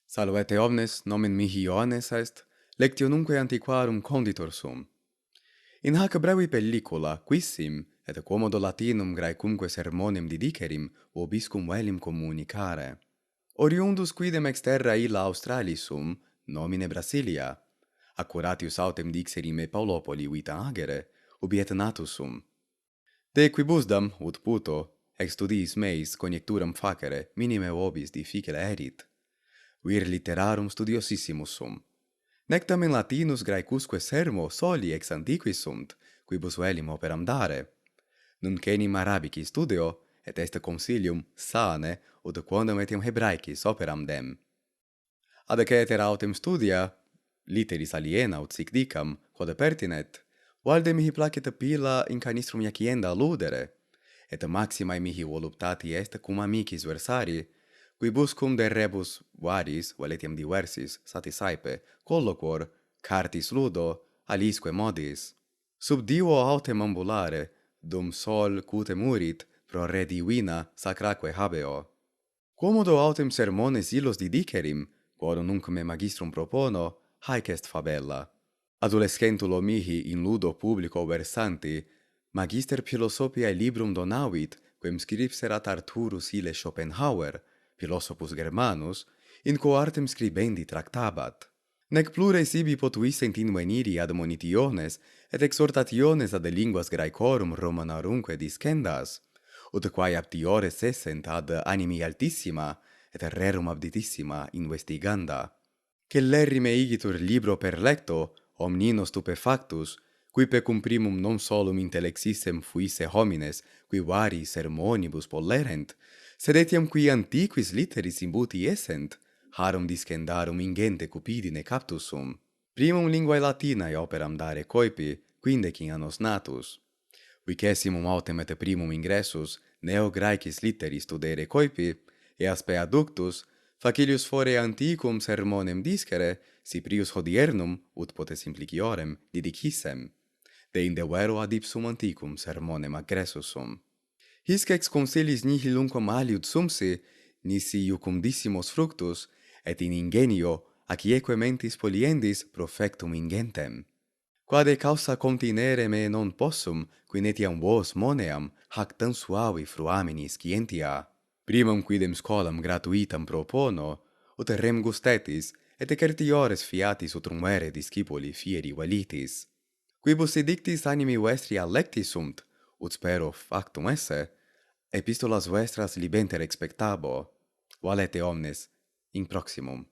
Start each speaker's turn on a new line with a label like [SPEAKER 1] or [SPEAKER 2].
[SPEAKER 1] Salvete omnes, nomen mihi Ioannes est, lectionumque antiquarum conditor sum. In hac brevi pellicula, quissim, et quomodo Latinum Graecumque sermonem didicerim, vobiscum velim communicare. Oriundus quidem exterra illa Australis sum, nomine Brasilia, accuratius autem dixerim e Paulopoli vita agere, ubi et natus sum. De quibusdam, ut puto, ex studiis meis conjecturam facere, minime vobis difficile erit. Vir litterarum studiosissimus sum. Nec tamen Latinus Graecusque sermo soli ex antiquis sunt, quibus velim operam dare. Nunc enim Arabici studio, et est consilium sane, ut quondam etiam Hebraicis operam dem. Ad ceter autem studia, litteris aliena ut sic dicam, quod pertinet, valde mihi placet pila in canistrum iacienda ludere, et maximae mihi voluptati est cum amicis versari, quibuscum de rebus varis, valetiam diversis, satisaipe, colloquor, cartis ludo, alisque modis. Sub divo autem ambulare, dum sol cutem urit, pro re divina sacraque habeo. Quomodo autem sermones illos didicerim, quorum nunc me magistrum propono, haec est fabella. Adolescentulo mihi in ludo publico versanti, magister philosophiae librum donavit, quem scripserat Arthurus ille Schopenhauer, philosophus Germanus, in quo artem scribendi tractabat. Nec plure sibi potuissent inveniri admonitiones et exhortationes ad linguas Graecorum Romanarumque discendas, ut quae aptiores essent ad animi altissima et rerum abditissima investiganda. Celerrime igitur libro per lecto, omnino stupefactus, quipe cum primum non solum intellexissem fuisse homines, qui vari sermonibus pollerent, sed etiam qui antiquis litteris imbuti essent, harum discendarum ingente cupidine captus sum. Primum linguae Latinae operam dare coipi, quindecim annos natus. Vicessimum autem et primum ingressus neo Graecis litteris studere coipi, e aspe adductus, facilius fore antiquum sermonem discere, si prius hodiernum, ut pote simpliciorem, didicissem. De indevero ad ipsum antiquum sermonem aggressus sum. Hisc ex consilis nihilunquam aliud sumsi, nisi iucundissimos fructus, et in ingenio acieque mentis poliendis profectum ingentem. Quade causa continere me non possum, qui netiam vos moneam, hac tan suavi fruamini scientia. Primum quidem scolam gratuitam propono, ut rem gustetis, et certiores fiatis utrum vere discipuli fieri velitis. Quibus edictis animi vestri allecti sunt, ut spero factum esse, epistolas vestras libenter expectabo, valete omnes in proximum.